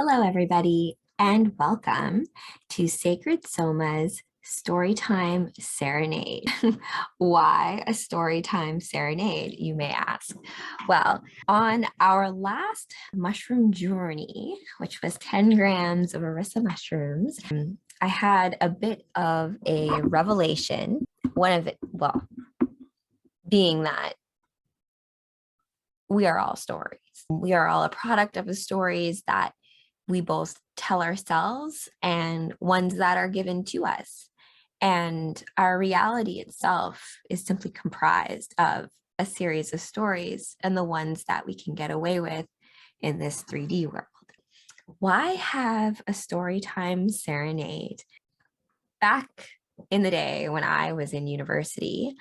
Hello, everybody, and welcome to Sacred Soma's Storytime Serenade. Why a Storytime Serenade, you may ask? Well, on our last mushroom journey, which was 10 grams of Arissa mushrooms, I had a bit of a revelation. One of it, well, being that we are all stories. We are all a product of the stories that we both tell ourselves and ones that are given to us. And our reality itself is simply comprised of a series of stories and the ones that we can get away with in this 3D world. Why have a Storytime Serenade? Back in the day when I was in university,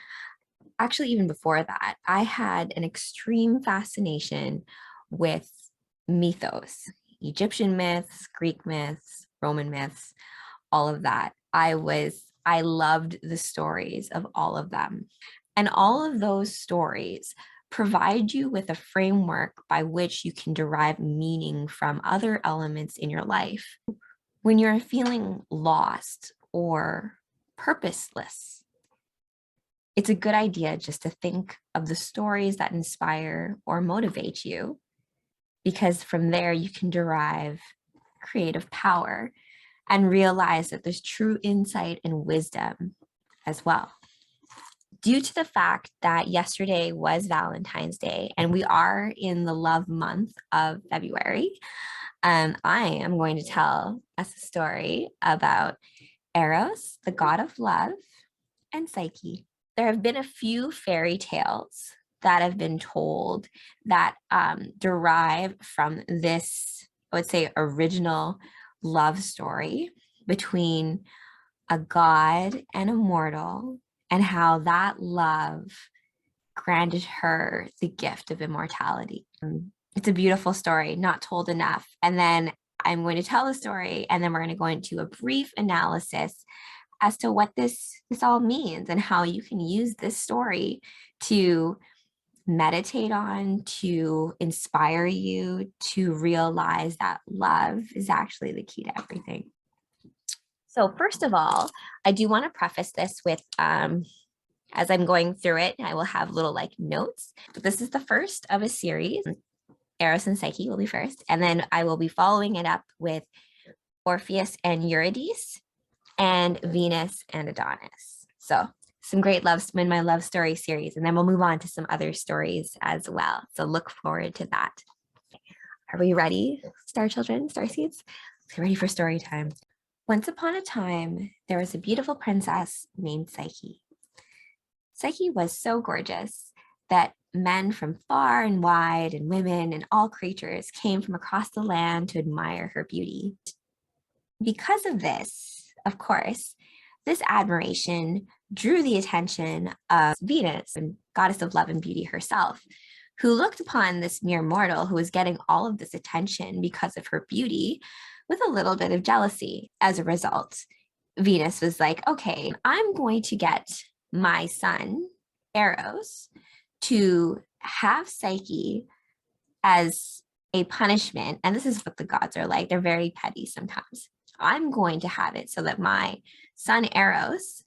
actually even before that, I had an extreme fascination with mythos. Egyptian myths, Greek myths, Roman myths, all of that. I loved the stories of all of them. And all of those stories provide you with a framework by which you can derive meaning from other elements in your life. When you're feeling lost or purposeless, it's a good idea just to think of the stories that inspire or motivate you, because from there you can derive creative power and realize that there's true insight and wisdom as well. Due to the fact that yesterday was Valentine's Day and we are in the love month of February, I am going to tell us a story about Eros, the god of love, and Psyche. There have been a few fairy tales that have been told that derive from this, I would say, original love story between a god and a mortal, and how that love granted her the gift of immortality. It's a beautiful story, not told enough. And then I'm going to tell the story, and then we're going to go into a brief analysis as to what this all means and how you can use this story to meditate on, to inspire you to realize that love is actually the key to everything. So first of all, I do want to preface this with, as I'm going through it, I will have little notes, but this is the first of a series. Eros and Psyche will be first, and then I will be following it up with Orpheus and Eurydice, and Venus and Adonis. So some great loves in my love story series, and then we'll move on to some other stories as well. So look forward to that. Are we ready, star children, star seeds? Ready for story time. Once upon a time, there was a beautiful princess named Psyche. Psyche was so gorgeous that men from far and wide, and women and all creatures, came from across the land to admire her beauty. Because of this, of course, this admiration drew the attention of Venus, and goddess of love and beauty herself, who looked upon this mere mortal who was getting all of this attention because of her beauty with a little bit of jealousy. As a result, Venus was like, okay, I'm going to get my son, Eros, to have Psyche as a punishment. And this is what the gods are like. They're very petty sometimes. I'm going to have it so that my son Eros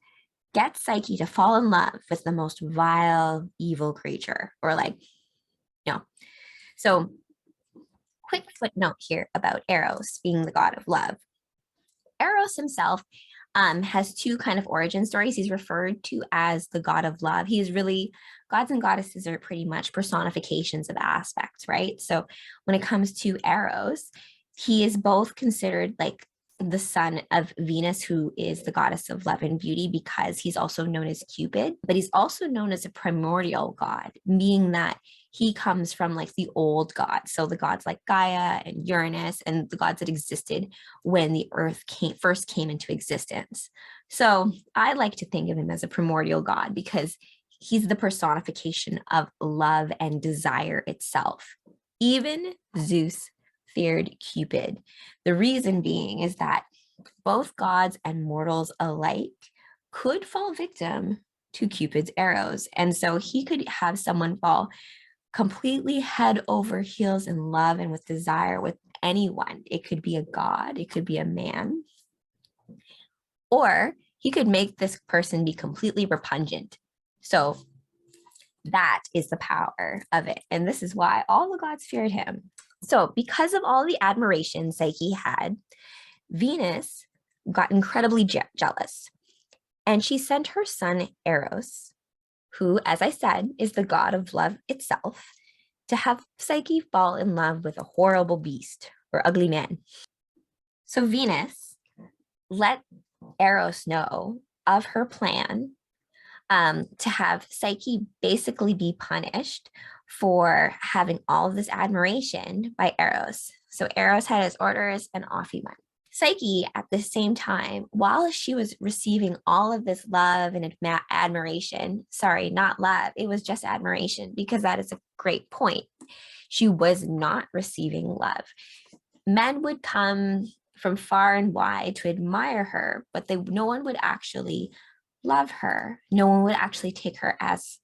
gets Psyche to fall in love with the most vile, evil creature, or So quick footnote here about Eros being the god of love. Eros himself has two kind of origin stories. He's referred to as the god of love. He's really, gods and goddesses are pretty much personifications of aspects, right? So when it comes to Eros, he is both considered like the son of Venus, who is the goddess of love and beauty, because he's also known as Cupid, but he's also known as a primordial god, meaning that he comes from like the old gods. So the gods like Gaia and Uranus, and the gods that existed when the earth first came into existence. So I like to think of him as a primordial god because he's the personification of love and desire itself. Even Zeus feared Cupid. The reason being is that both gods and mortals alike could fall victim to Cupid's arrows. And so he could have someone fall completely head over heels in love and with desire, with anyone. It could be a god, it could be a man, or he could make this person be completely repugnant. So that is the power of it. And this is why all the gods feared him. So because of all the admiration Psyche had, Venus got incredibly jealous. And she sent her son Eros, who, as I said, is the god of love itself, to have Psyche fall in love with a horrible beast or ugly man. So Venus let Eros know of her plan to have Psyche basically be punished for having all of this admiration by Eros. So Eros had his orders and off he went. Psyche, at the same time, while she was receiving all of this love and admiration, sorry, not love, it was just admiration, because that is a great point. She was not receiving love. Men would come from far and wide to admire her, but no one would actually love her. No one would actually take her as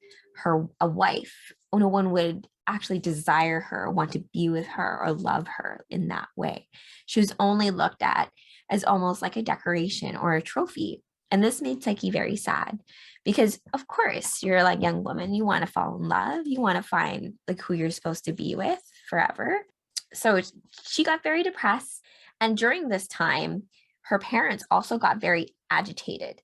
a wife. No one would actually desire her, want to be with her, or love her in that way. She was only looked at as almost like a decoration or a trophy. And this made Psyche very sad, because of course you're like young woman, you want to fall in love, you want to find like who you're supposed to be with forever. So she got very depressed. And during this time, her parents also got very agitated.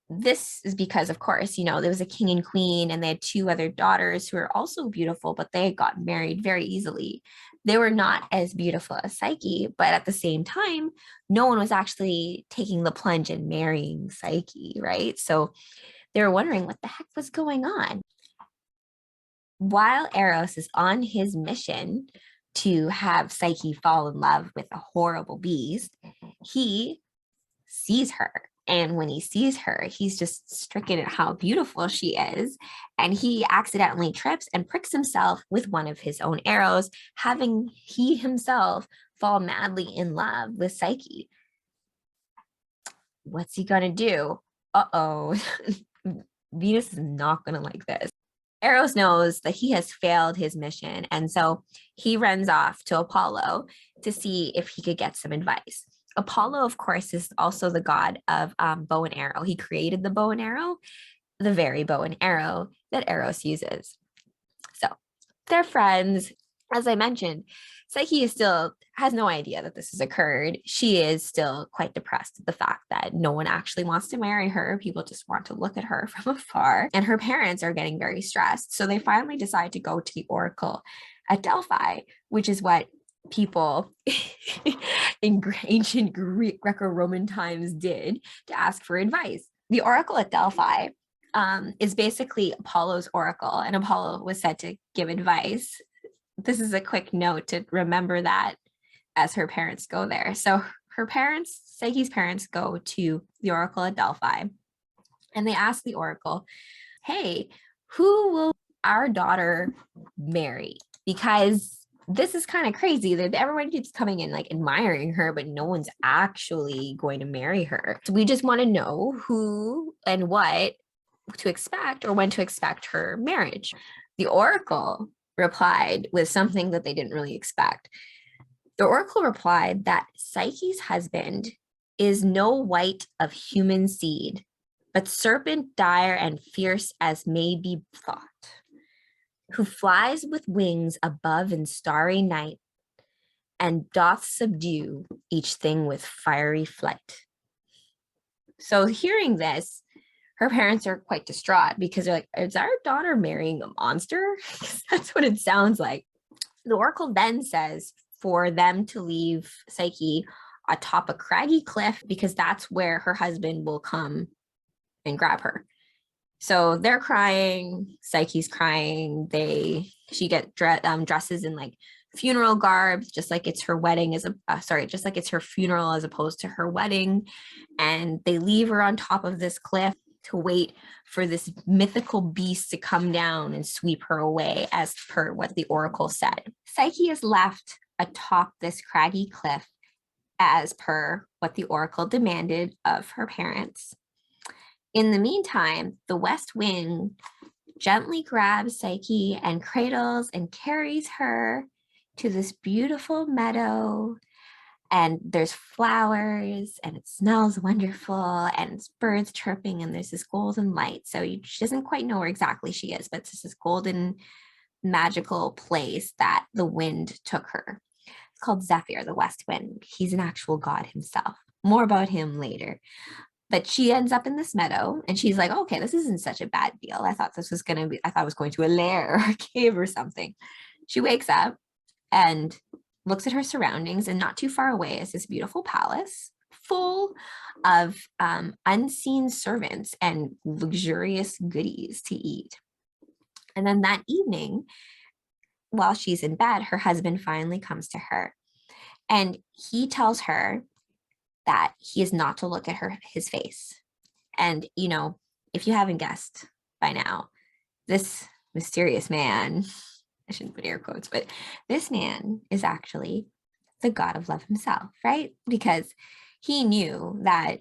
This is because, of course, there was a king and queen, and they had two other daughters who were also beautiful, but they got married very easily. They were not as beautiful as Psyche, but at the same time, no one was actually taking the plunge and marrying Psyche, right? So they were wondering what the heck was going on. While Eros is on his mission to have Psyche fall in love with a horrible beast, he sees her. And when he sees her, he's just stricken at how beautiful she is. And he accidentally trips and pricks himself with one of his own arrows, having he himself fall madly in love with Psyche. What's he gonna do? Uh-oh. Venus is not gonna like this. Eros knows that he has failed his mission, and so he runs off to Apollo to see if he could get some advice. Apollo, of course, is also the god of bow and arrow. He created the bow and arrow, the very bow and arrow that Eros uses. So they're friends. As I mentioned, Psyche still has no idea that this has occurred. She is still quite depressed at the fact that no one actually wants to marry her. People just want to look at her from afar. And her parents are getting very stressed. So they finally decide to go to the oracle at Delphi, which is what people in ancient Greco-Roman times did to ask for advice. The oracle at Delphi is basically Apollo's oracle, and Apollo was said to give advice. This is a quick note to remember that as her parents go there. So her parents, Psyche's parents, go to the oracle at Delphi, and they ask the oracle, hey, who will our daughter marry? Because this is kind of crazy that everyone keeps coming in like admiring her, but no one's actually going to marry her. So we just want to know who and what to expect, or when to expect her marriage. The oracle replied with something that they didn't really expect. The oracle replied that Psyche's husband is no wight of human seed, but serpent dire and fierce as may be thought, who flies with wings above in starry night, and doth subdue each thing with fiery flight. So hearing this, her parents are quite distraught, because they're like, is our daughter marrying a monster? That's what it sounds like. The oracle then says for them to leave Psyche atop a craggy cliff, because that's where her husband will come and grab her. So they're crying, Psyche's crying. She gets dresses in like funeral garb, just like it's her wedding just like it's her funeral as opposed to her wedding. And they leave her on top of this cliff to wait for this mythical beast to come down and sweep her away, as per what the oracle said. Psyche is left atop this craggy cliff as per what the oracle demanded of her parents. In the meantime, the west wind gently grabs Psyche and cradles and carries her to this beautiful meadow, and there's flowers and it smells wonderful and it's birds chirping and there's this golden light. So she doesn't quite know where exactly she is, but it's just this golden magical place that the wind took her. It's called Zephyr, the west wind. He's an actual god himself. More about him later. But she ends up in this meadow and she's like, okay, this isn't such a bad deal. I thought I was going to a lair or a cave or something. She wakes up and looks at her surroundings, and not too far away is this beautiful palace full of unseen servants and luxurious goodies to eat. And then that evening, while she's in bed, her husband finally comes to her and he tells her that he is not to look at his face. And, you know, if you haven't guessed by now, this mysterious man, I shouldn't put air quotes, but this man is actually the god of love himself, right? Because he knew that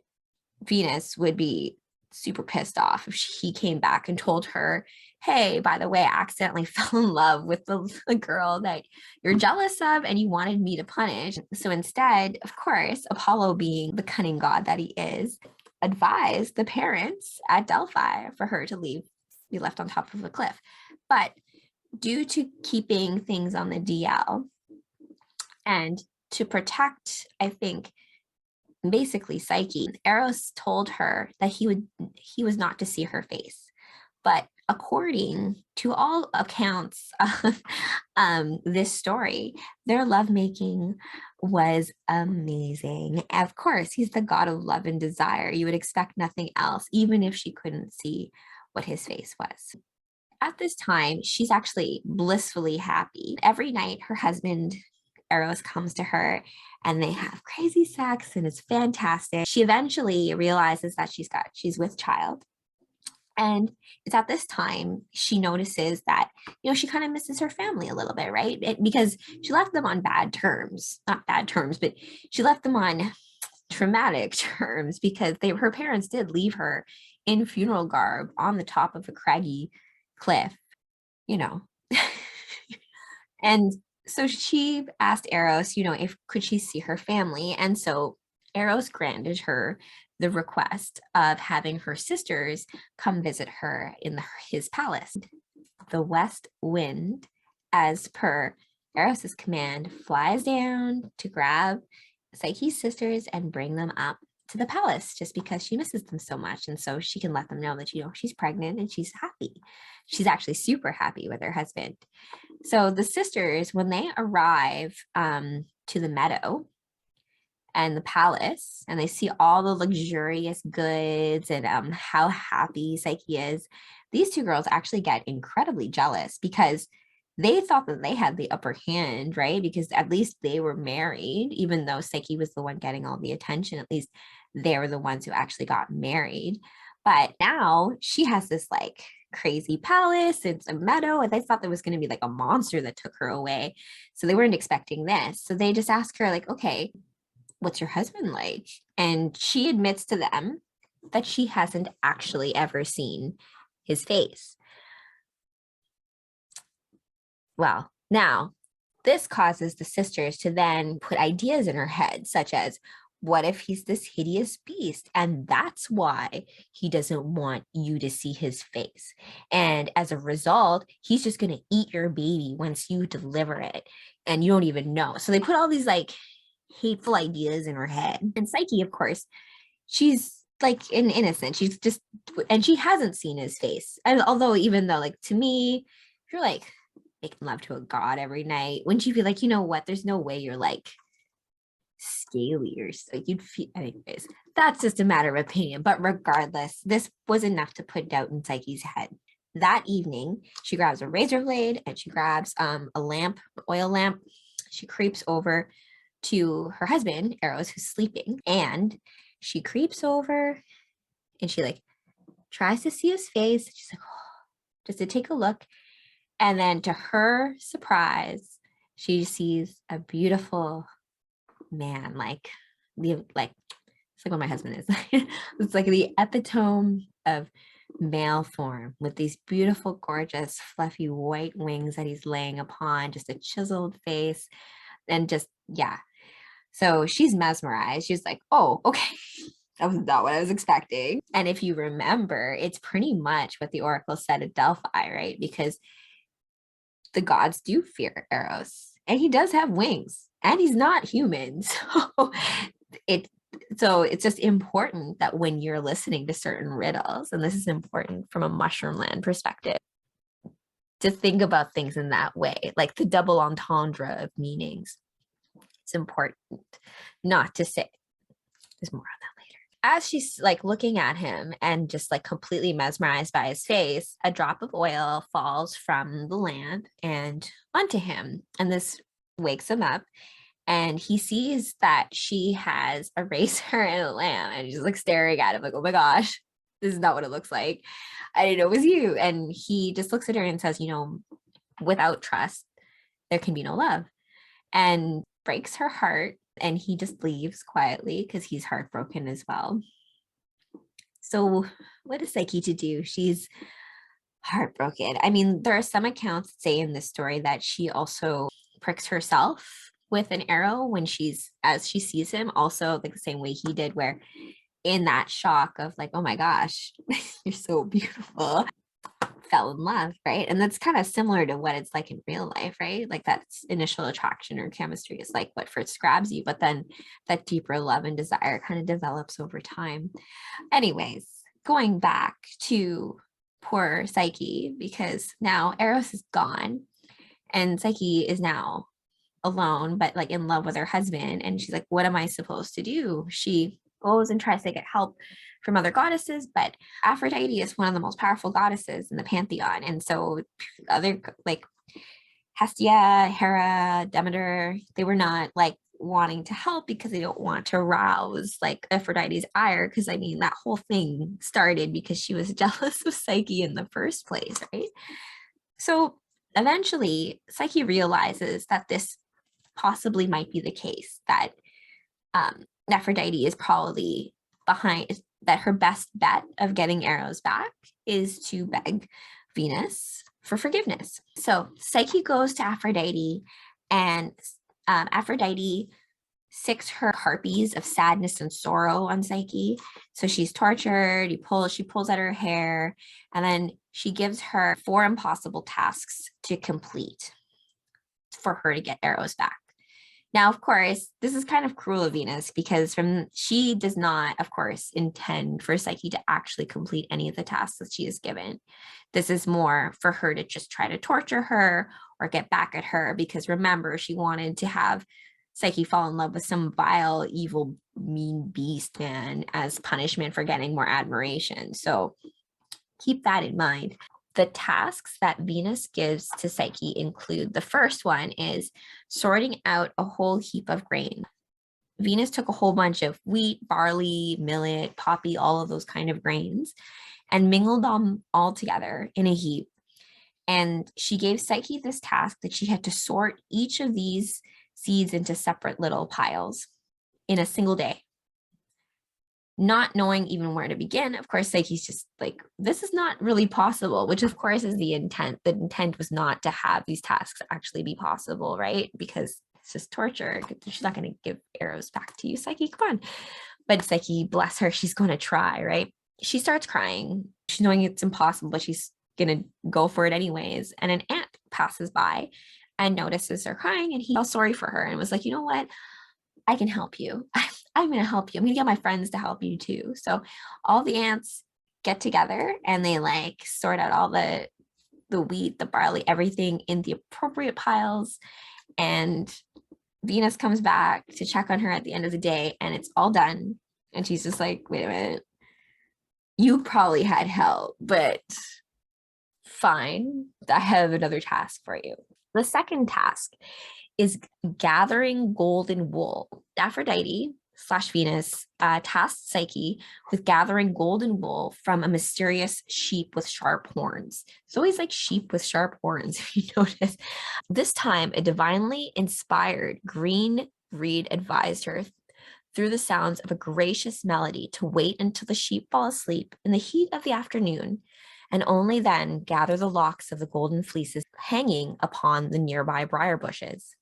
Venus would be super pissed off if he came back and told her, hey, by the way, I accidentally fell in love with the girl that you're jealous of and you wanted me to punish. So instead, of course, Apollo, being the cunning god that he is, advised the parents at Delphi for her to be left on top of a cliff. But due to keeping things on the DL and to protect, I think, basically Psyche, Eros told her that he was not to see her face. But according to all accounts of this story, their lovemaking was amazing. Of course, he's the god of love and desire. You would expect nothing else, even if she couldn't see what his face was. At this time, she's actually blissfully happy. Every night, her husband, Eros, comes to her and they have crazy sex and it's fantastic. She eventually realizes that she's with child. And it's at this time she notices that, you know, she kind of misses her family a little bit, right? Because she left them on bad terms, not bad terms, but she left them on traumatic terms because her parents did leave her in funeral garb on the top of a craggy cliff, you know. And so she asked Eros, you know, if could she see her family. And so Eros granted her the request of having her sisters come visit her in his palace. The west wind, as per Eros's command, flies down to grab Psyche's sisters and bring them up to the palace just because she misses them so much. And so she can let them know that, you know, she's pregnant and she's happy. She's actually super happy with her husband. So the sisters, when they arrive to the meadow and the palace, and they see all the luxurious goods and how happy Psyche is, these two girls actually get incredibly jealous because they thought that they had the upper hand, right? Because at least they were married, even though Psyche was the one getting all the attention, at least they were the ones who actually got married. But now she has this like crazy palace, it's a meadow, and they thought there was going to be like a monster that took her away. So they weren't expecting this. So they just asked her like, okay, what's your husband like? And she admits to them that she hasn't actually ever seen his face. Well, now this causes the sisters to then put ideas in her head, such as, what if he's this hideous beast? And that's why he doesn't want you to see his face. And as a result, he's just going to eat your baby once you deliver it. And you don't even know. So they put all these like hateful ideas in her head. And Psyche, of course, she's like an innocent. She's just, and she hasn't seen his face. And although, even though, like, to me, if you're like making love to a god every night, wouldn't you be like, you know what? There's no way you're like scaly or like you'd feel. Anyways, that's just a matter of opinion. But regardless, this was enough to put doubt in Psyche's head. That evening, she grabs a razor blade and she grabs a lamp, oil lamp. She creeps over to her husband, Eros, who's sleeping, and she creeps over and she like tries to see his face. She's like, oh, just to take a look. And then to her surprise, she sees a beautiful man, like it's like what my husband is. It's like the epitome of male form with these beautiful, gorgeous, fluffy white wings that he's laying upon, just a chiseled face, and just, yeah. So she's mesmerized. She's like, oh, okay. That was not what I was expecting. And if you remember, it's pretty much what the oracle said at Delphi, right? Because the gods do fear Eros, and he does have wings, and he's not human. It so it's just important that when you're listening to certain riddles, and this is important from a mushroom land perspective, to think about things in that way, like the double entendre of meanings. It's important not to say. There's more on that later. As she's like looking at him and just like completely mesmerized by his face, a drop of oil falls from the lamp and onto him. And this wakes him up, and he sees that she has a razor and a lamp, and he's like staring at him like, oh my gosh, this is not what it looks like. I didn't know it was you. And he just looks at her and says, without trust, there can be no love, and breaks her heart. And he just leaves quietly because he's heartbroken as well. So what is Psyche to do? She's heartbroken. I mean, there are some accounts that say in this story that she also pricks herself with an arrow when as she sees him, also like the same way he did, where in that shock of like, oh my gosh, you're so beautiful, fell in love, right? And that's kind of similar to what it's like in real life, right? Like that initial attraction or chemistry is like what first grabs you, but then that deeper love and desire kind of develops over time. Anyways, going back to poor Psyche, because now Eros is gone and Psyche is now alone, but like in love with her husband. And she's like, what am I supposed to do? She goes and tries to get help from other goddesses, but Aphrodite is one of the most powerful goddesses in the pantheon. And so other like Hestia, Hera, Demeter, they were not like wanting to help because they don't want to rouse like Aphrodite's ire. Because I mean, that whole thing started because she was jealous of Psyche in the first place, right? So eventually, Psyche realizes that this possibly might be the case, that Aphrodite is probably behind, that her best bet of getting Eros back is to beg Venus for forgiveness. So Psyche goes to Aphrodite, and Aphrodite sicks her harpies of sadness and sorrow on Psyche. So she's tortured, she pulls at her hair, and then she gives her 4 impossible tasks to complete for her to get Eros back. Now, of course, this is kind of cruel of Venus, because she does not, of course, intend for Psyche to actually complete any of the tasks that she is given. This is more for her to just try to torture her or get back at her, because remember, she wanted to have Psyche fall in love with some vile, evil, mean beast man as punishment for getting more admiration. So keep that in mind. The tasks that Venus gives to Psyche include, the first one is sorting out a whole heap of grain. Venus took a whole bunch of wheat, barley, millet, poppy, all of those kind of grains, and mingled them all together in a heap. And she gave Psyche this task that she had to sort each of these seeds into separate little piles in a single day. Not knowing even where to begin, of course, Psyche's just like, this is not really possible, which of course is the intent. The intent was not to have these tasks actually be possible, right? Because it's just torture. She's not going to give Eros back to you, Psyche, come on. But Psyche, bless her, she's going to try, right? She starts crying. She's knowing it's impossible, but she's going to go for it anyways. And an ant passes by and notices her crying, and he felt sorry for her and was like, you know what? I can help you. I'm going to help you. I'm going to get my friends to help you too. So all the ants get together and they like sort out all the wheat, the barley, everything in the appropriate piles. And Venus comes back to check on her at the end of the day, and it's all done. And she's just like, wait a minute, you probably had help, but fine. I have another task for you. The second task is gathering golden wool. Aphrodite / Venus tasked Psyche with gathering golden wool from a mysterious sheep with sharp horns. It's always like sheep with sharp horns, if you notice. This time, a divinely inspired green reed advised her, through the sounds of a gracious melody to wait until the sheep fall asleep in the heat of the afternoon, and only then gather the locks of the golden fleeces hanging upon the nearby briar bushes.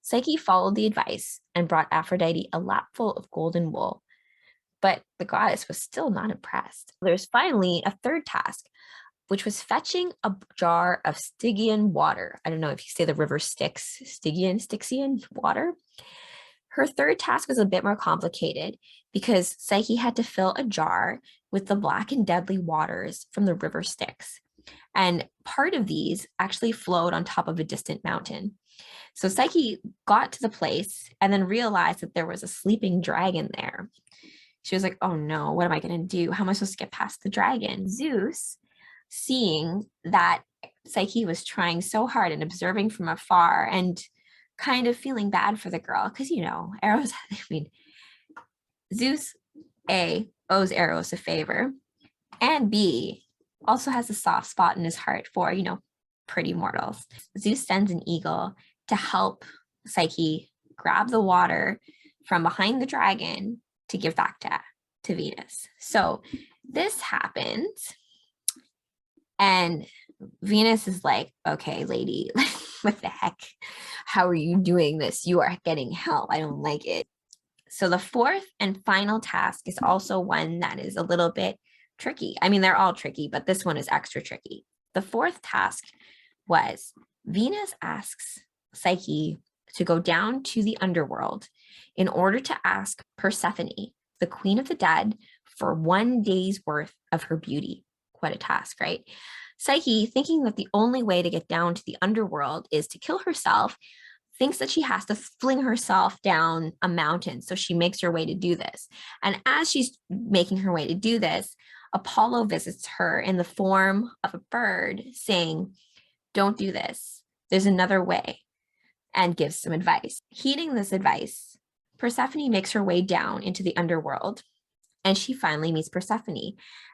Psyche followed the advice and brought Aphrodite a lapful of golden wool, but the goddess was still not impressed. There's finally a third task, which was fetching a jar of Stygian water. I don't know if you say the river Styx, Styxian water. Her third task was a bit more complicated because Psyche had to fill a jar with the black and deadly waters from the river Styx. And part of these actually flowed on top of a distant mountain. So Psyche got to the place and then realized that there was a sleeping dragon there. She was like, oh no, what am I going to do? How am I supposed to get past the dragon? Zeus, seeing that Psyche was trying so hard and observing from afar and kind of feeling bad for the girl, because, you know, Eros, I mean, Zeus, A, owes Eros a favor, and B, also has a soft spot in his heart for, you know, pretty mortals. Zeus sends an eagle to help Psyche grab the water from behind the dragon to give back to Venus. So this happens, and Venus is like, okay, lady, what the heck? How are you doing this? You are getting help. I don't like it. So the fourth and final task is also one that is a little bit tricky. I mean, they're all tricky, but this one is extra tricky. The fourth task was Venus asks Psyche to go down to the underworld in order to ask Persephone, the queen of the dead, for 1 day's worth of her beauty. Quite a task, right? Psyche, thinking that the only way to get down to the underworld is to kill herself, thinks that she has to fling herself down a mountain. So she makes her way to do this. And as she's making her way to do this, Apollo visits her in the form of a bird saying, don't do this. There's another way, and gives some advice. Heeding this advice, Persephone makes her way down into the underworld, and she finally meets Persephone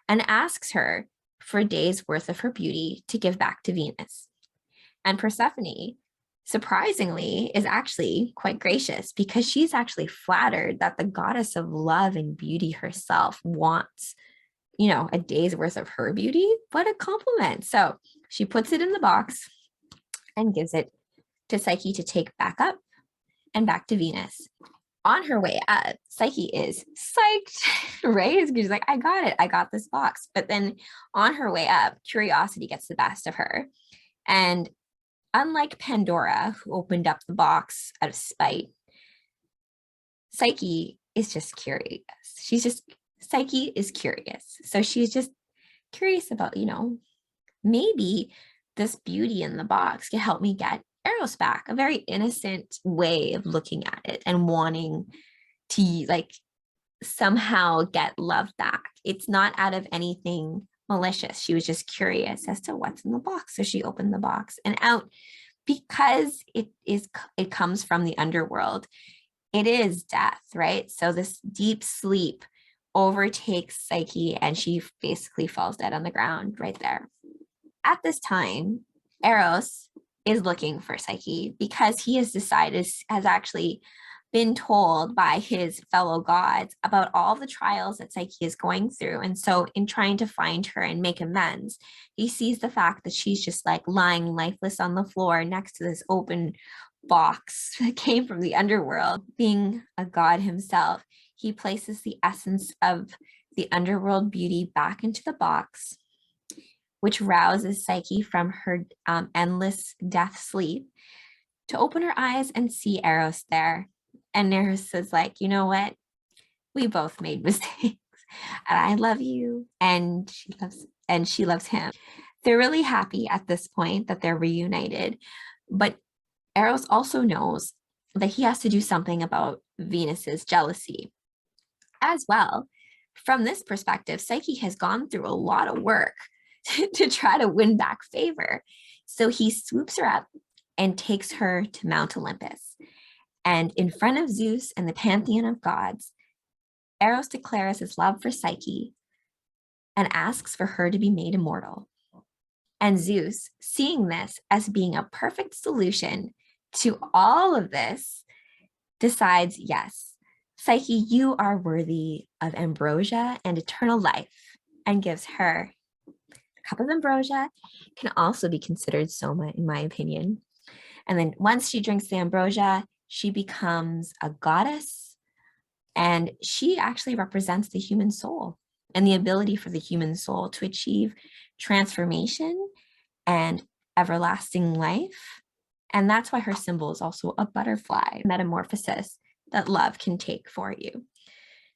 and asks her for a day's worth of her beauty to give back to Venus. And Persephone, surprisingly, is actually quite gracious because she's actually flattered that the goddess of love and beauty herself wants, you know, a day's worth of her beauty. What a compliment. So she puts it in the box and gives it to Psyche to take back up and back to Venus. On her way up, Psyche is psyched, right? She's like, I got it. I got this box. But then on her way up, curiosity gets the best of her. And unlike Pandora, who opened up the box out of spite, Psyche is just curious. Psyche is curious. So she's just curious about, you know, maybe this beauty in the box can help me get Eros back. A very innocent way of looking at it and wanting to like somehow get love back. It's not out of anything malicious. She was just curious as to what's in the box. So she opened the box, and out, because it comes from the underworld, it is death, right? So this deep sleep overtakes Psyche and she basically falls dead on the ground right there. At this time, Eros is looking for Psyche because he has actually been told by his fellow gods about all the trials that Psyche is going through. And so in trying to find her and make amends, he sees the fact that she's just like lying lifeless on the floor next to this open box that came from the underworld. Being a god himself, he places the essence of the underworld beauty back into the box, which rouses Psyche from her endless death sleep to open her eyes and see Eros there. And Eros is like, you know what? We both made mistakes, and I love you, and she loves him. They're really happy at this point that they're reunited, but Eros also knows that he has to do something about Venus's jealousy as well. From this perspective, Psyche has gone through a lot of work to try to win back favor. So he swoops her up and takes her to Mount Olympus. And in front of Zeus and the pantheon of gods, Eros declares his love for Psyche and asks for her to be made immortal. And Zeus, seeing this as being a perfect solution to all of this, decides, yes, Psyche, you are worthy of ambrosia and eternal life, and gives her a cup of ambrosia. Can also be considered Soma, in my opinion. And then once she drinks the ambrosia, she becomes a goddess, and she actually represents the human soul and the ability for the human soul to achieve transformation and everlasting life. And that's why her symbol is also a butterfly, metamorphosis that love can take for you.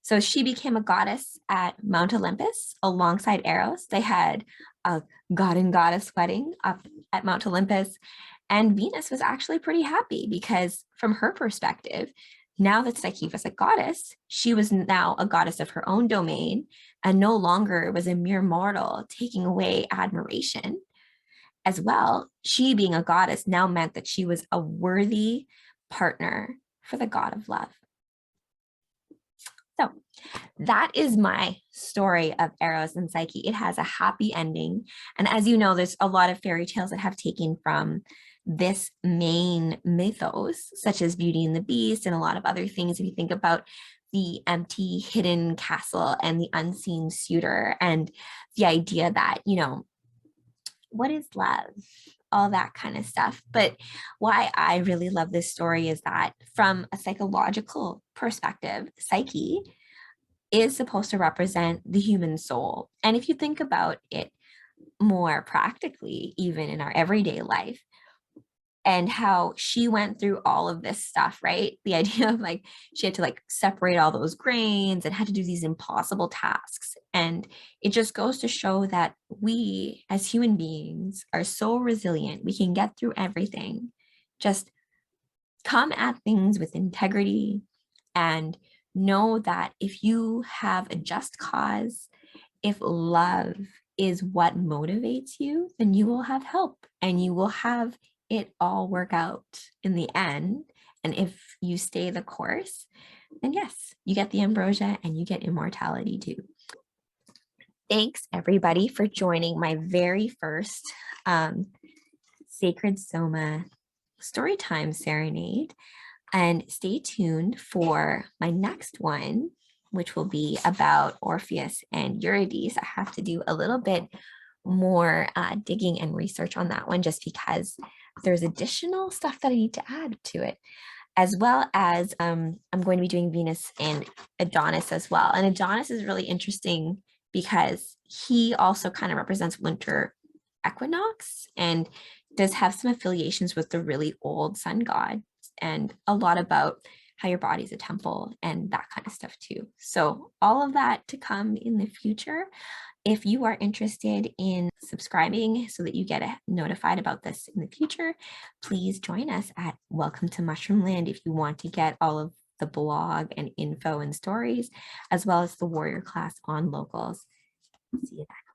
So she became a goddess at Mount Olympus alongside Eros. They had a god and goddess wedding up at Mount Olympus. And Venus was actually pretty happy because, from her perspective, now that Psyche was a goddess, she was now a goddess of her own domain and no longer was a mere mortal taking away admiration. As well, she being a goddess now meant that she was a worthy partner for the god of love. So that is my story of Eros and Psyche. It has a happy ending. And as you know, there's a lot of fairy tales that have taken from this main mythos, such as Beauty and the Beast and a lot of other things. If you think about the empty hidden castle and the unseen suitor, and the idea that, you know, what is love? All that kind of stuff. But why I really love this story is that from a psychological perspective, Psyche is supposed to represent the human soul. And if you think about it more practically, even in our everyday life, and how she went through all of this stuff, right? The idea of like she had to like separate all those grains and had to do these impossible tasks. And it just goes to show that we as human beings are so resilient. We can get through everything. Just come at things with integrity and know that if you have a just cause, if love is what motivates you, then you will have help and you will have it all work out in the end. And if you stay the course, then yes, you get the ambrosia and you get immortality too. Thanks everybody for joining my very first Sacred Soma Storytime Serenade. And stay tuned for my next one, which will be about Orpheus and Eurydice. I have to do a little bit more digging and research on that one, just because there's additional stuff that I need to add to it, as well as I'm going to be doing Venus and Adonis as well. And Adonis is really interesting because he also kind of represents winter equinox and does have some affiliations with the really old sun god, and a lot about how your body's a temple and that kind of stuff too. So all of that to come in the future. If you are interested in subscribing so that you get notified about this in the future, please join us at Welcome to Mushroom Land if you want to get all of the blog and info and stories, as well as the warrior class on locals. See you then.